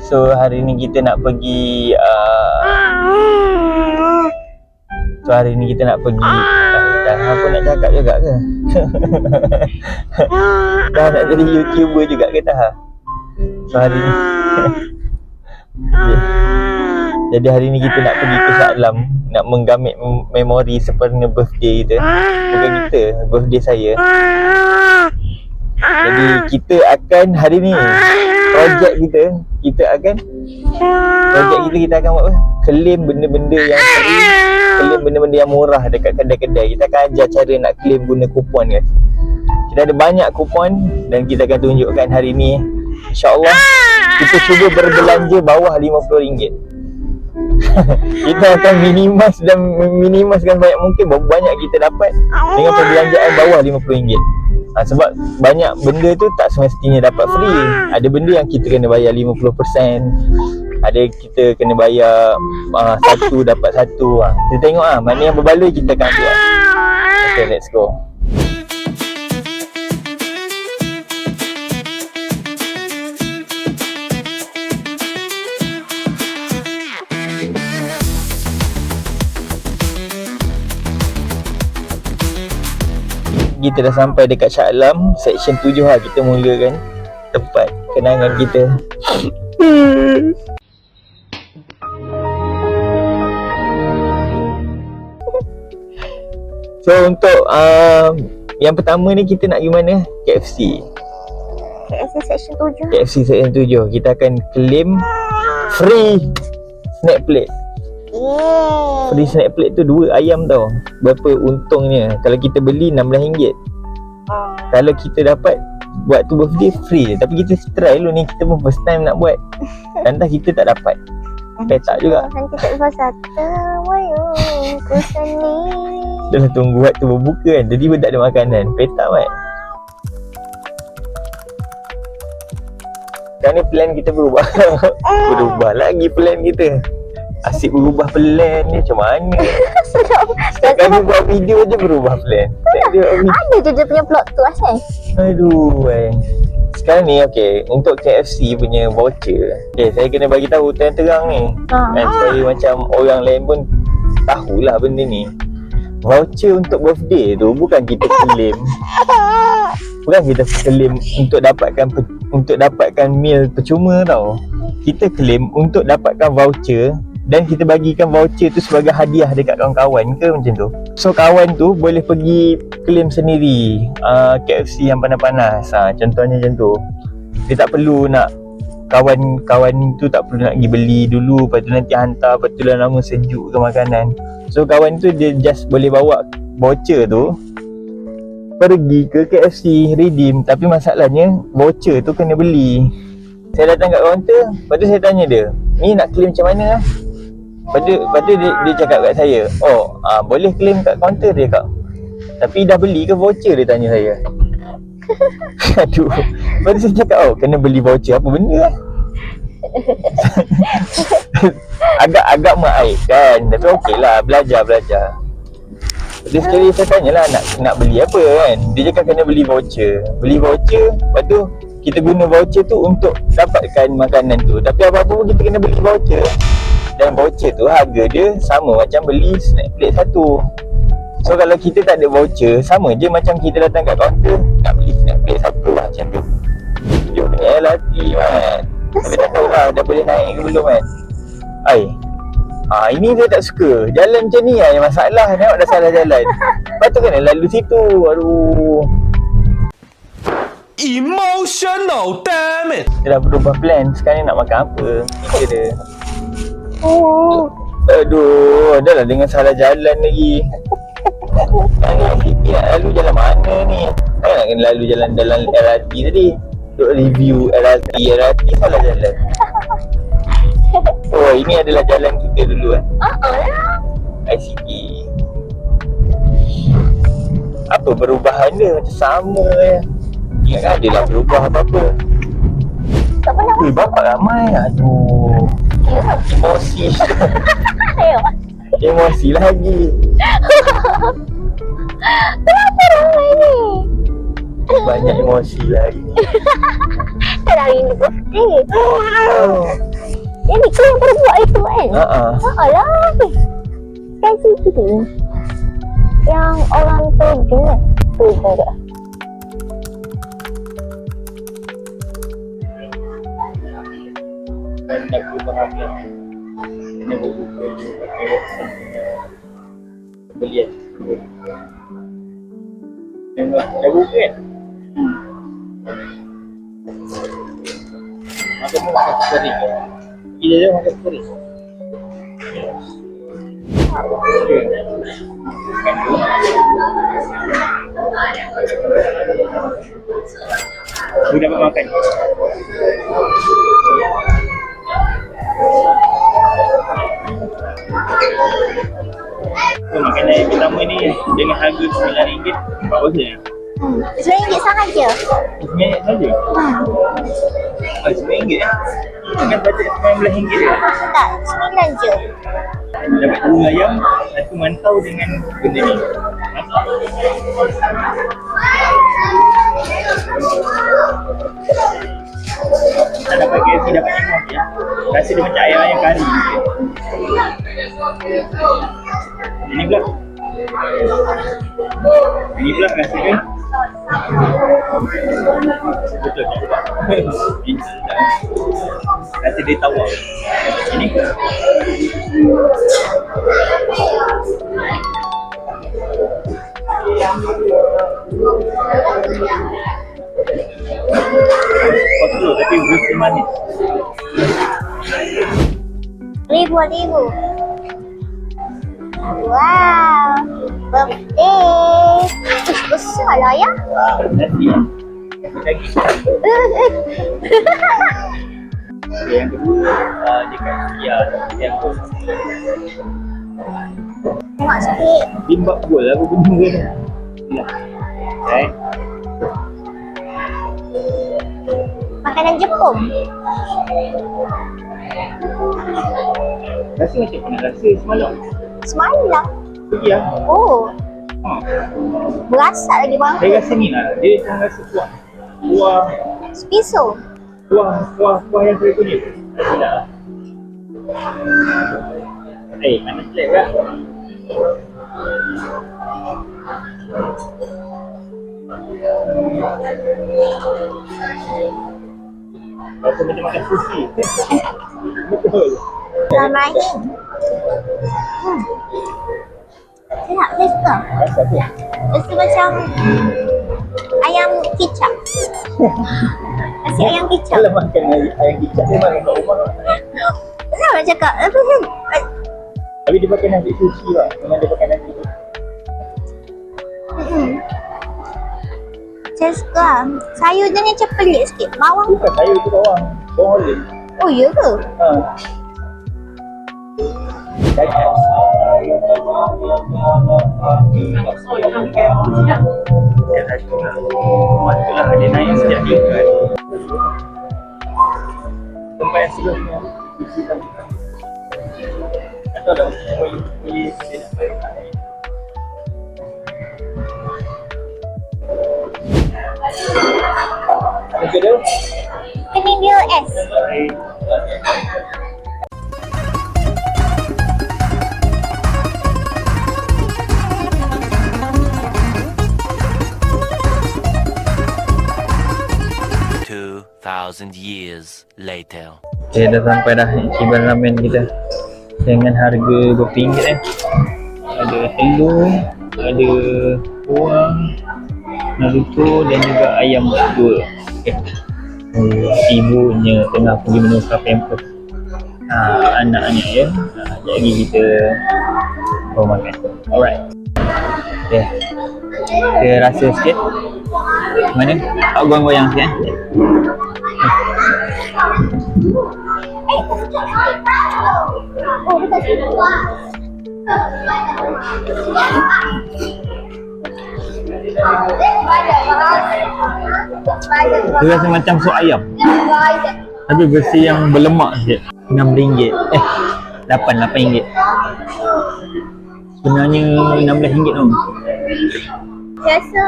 So hari ni kita nak pergi dah apa nak cakap juga ke? Dah nak jadi YouTuber juga ke dah? So hari ni jadi hari ni kita nak pergi ke Shah Alam, nak menggamit memori sempena birthday kita. Bukan kita, birthday saya. Jadi kita akan hari ni projek kita akan buat apa? Claim benda-benda yang free, claim benda-benda yang murah dekat kedai-kedai. Kita akan ajar cara nak claim guna kupon, guys. Kita ada banyak kupon dan kita akan tunjukkan hari ni. InsyaAllah kita cuba berbelanja bawah RM50. Kita akan minimaskan banyak mungkin berapa banyak kita dapat dengan perbelanjaan bawah RM50. Sebab banyak benda tu tak semestinya dapat free. Ada benda yang kita kena bayar 50%, ada kita kena bayar satu dapat satu. Kita tengok mana yang berbaloi kita akan buat. Okay, let's go. Kita dah sampai dekat Shah Alam, section 7 lah kita mulakan tempat kenangan kita. So untuk yang pertama ni kita nak pergi mana? KFC section 7. KFC section 7. Kita akan claim free snack plate. Free snack plate tu 2 ayam tau. Berapa untungnya kalau kita beli RM16. Kalau kita dapat buat tu birthday free je. Tapi kita try dulu ni, kita pun first time nak buat. Lantas kita tak dapat. Tak juga. Nanti tak pasal wayung ku seni. Dah tunggu waktu berbuka kan, jadi tak ada makanan. Petak kan. Sekarang ni plan kita berubah. Berubah lagi plan kita. Asyik berubah plan ni macam mana? Setiap kali buat video je berubah plan. Ada je dia punya plot tu asal. Aduh Sekarang ni untuk KFC punya voucher. Saya kena bagi tahu terang-terang ni. Dan saya macam orang lain pun tahulah benda ni. Voucher untuk birthday tu bukan kita claim. Bukan kita claim untuk dapatkan meal percuma tau. Kita claim untuk dapatkan voucher dan kita bagikan voucher tu sebagai hadiah dekat kawan-kawan ke macam tu. So kawan tu boleh pergi claim sendiri KFC yang panas-panas. Contohnya macam tu. Dia tak perlu nak kawan tu tak perlu nak pergi beli dulu, lepas tu nanti hantar, lepas tu dah lama sejuk ke makanan. So kawan tu dia just boleh bawa voucher tu pergi ke KFC redeem. Tapi masalahnya voucher tu kena beli. Saya datang kat kaunter, lepas tu saya tanya dia, ni nak claim macam mana lah? Lepas tu dia cakap kat saya, boleh claim kat kaunter dia kak. Tapi dah beli ke voucher, dia tanya saya. Aduh. Lepas tu saya cakap, kena beli voucher apa benda lah. Agak mengaib kan. Tapi okey lah, belajar. Jadi sekali saya tanyalah nak beli apa kan. Dia cakap kena beli voucher. Lepas tu kita guna voucher tu untuk dapatkan makanan tu. Tapi apa-apa pun kita kena beli voucher. Dan voucher tu harga dia sama macam beli snack plate satu. So kalau kita tak ada voucher, sama je macam kita datang kat kaunter nak beli snack plate satu lah macam tu. Dia punya LRT kan. Tapi tak tahu lah dah boleh naik ke belum kan. Ini saya tak suka. Jalan macam ni lah yang masalah. Tengok dah salah jalan. Lepas tu kena lalu situ. Aduh. Emotional, damn it. Dia dah berubah plan. Sekarang ni nak makan apa? Fikir dia. Aduh, dah lah dengan salah jalan lagi. Nak lalu jalan mana ni? Nak kena lalu jalan LRT tadi. Untuk review LRT salah jalan. Ini adalah jalan kita dulu kan. ICT. Apa perubahan dia? Macam sama je. Ingatkan ada lah berubah apa-apa. Tak pernah. Bapak ramai. Aduh. Emosi. Emosi lagi. Kenapa ramai ni? Banyak emosi lagi. Tak hari ni birthday. Jadi kau yang perbuat itu kan? Alah. Kan situ yang orang tu juga. Tu juga. Aku berhati ini berbuka belian dah buka kan? Makan kering gila dia makan kering aku dapat makan so, makanan yang pertama ni dengan harga RM9 bagus je RM9 sahaja. RM9 saja? RM9 dengan bajet RM19 je? Tak, RM9 je. Dapat 2 ayam, 1 mantau dengan benda ni tak dapat KFC dapat yang ya. Rasa dia macam ayam-ayam kari ini pula rasa kan betul rasa dia tawar ini kotor tapi rasa manis Ribu. Wow, birthday. Besar lah ya. nasi lagi yang kedua dia kat yang Tengok sikit. bimbap gol apa benda ni right Makanan Jepun. rasa macam mana rasa semalam Semalam. pergi lah Oh, berasa lagi bang. saya rasa ni lah dia macam rasa kuah Spiso. kuah yang saya punya tak panas selek kan rasa macam makan sushi betul Rahim. Sedap, saya suka. rasa tu Rasa macam ayam kicap. Nasi ayam kicap. kalau makan ayam kicap dia makan kat rumah Kenapa nak cakap? tapi dia pakai nasi sushi lah memang dia pakai nasi tu Saya suka. Sayur dia macam pelik sikit. Bawang. bukan sayur tu bawang olive Oh, ya ke? Itulah dia naik sejak tingkat tempat yang sebelumnya atau ada boleh dia nak balik apa dia? Kening dia S. Years later. Okay, dah sampai dah Ichiban Ramen kita dengan harga RM2 ada telur, ada kuah, Naruto dan juga ayam dua. Okay. Ibunya tengah pergi menukar pampers anaknya ya. Jadi kita bawa makan. Alright. Okay. Kita rasa sikit. Mana? Aku goyang-goyang sikit Oh, betul. Dia rasa macam sup ayam tapi versi yang berlemak sikit. RM6 RM8 sebenarnya RM16 tau. Saya rasa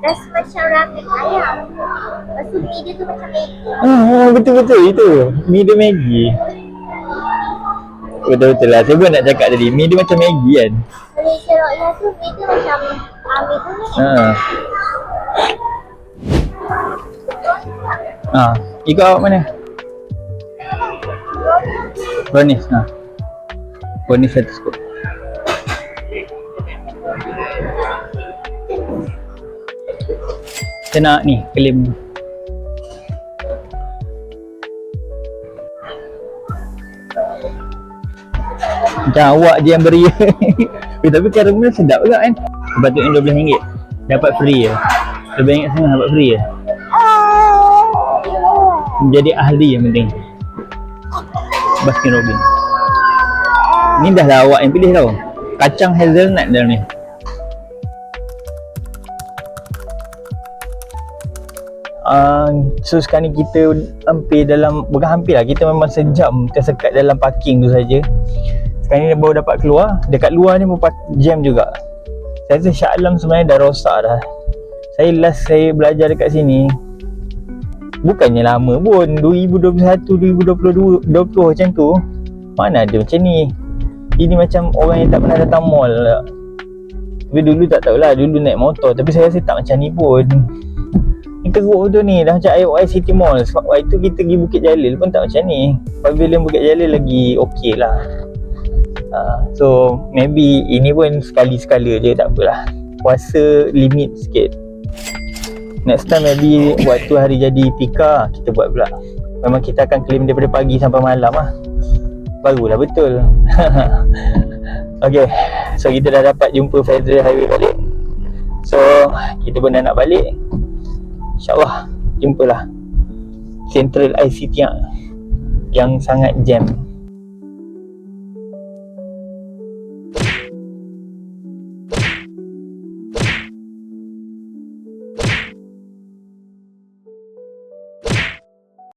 Rasa macam ramen ayam. Lepas tu mie dia tu macam Maggi. Betul-betul itu. Mi dia Maggi. Betul-betul lah. Saya pun nak cakap tadi, mi dia macam Maggi kan. Malaysia Royal tu mie tu macam mie kuning. Ikut awak mana? Brownies. Brownies satu skop. Saya nak ni, claim. Macam awak je yang beri. Tapi caramel sedap juga kan. Sepatutnya RM12 dapat free je. RM12.5 dapat free je. Menjadi ahli yang penting. Baskin Robbins. Ni dah lah awak yang pilih tau. Kacang hazelnut dalam ni. So sekarang ni kita hampir dalam, bukan hampir lah, kita memang sejam tersekat dalam parking tu saja. Sekarang ni baru dapat keluar. Dekat luar ni pun jam juga. Saya rasa Shah Alam sebenarnya dah rosak dah. Saya belajar dekat sini bukannya lama pun, 2021, 2020 macam tu. Mana ada macam ni. Ini macam orang yang tak pernah datang mall lah. Tapi dulu tak tahulah, dulu naik motor. Tapi saya rasa tak macam ni pun. Ni teruk tu ni, dah macam IOI City Mall. Sebab waktu tu kita pergi Bukit Jalil pun tak macam ni. Pavilion Bukit Jalil lagi okey lah. So maybe ini pun sekali-sekala je, tak apalah. Puasa limit sikit. Next time maybe waktu hari jadi Pika kita buat pula. Memang kita akan claim daripada pagi sampai malam lah. Barulah betul. Okay, so kita dah dapat jumpa Federal Highway balik. So kita pun dah nak balik. InsyaAllah jumpalah Central ICT yang sangat jam.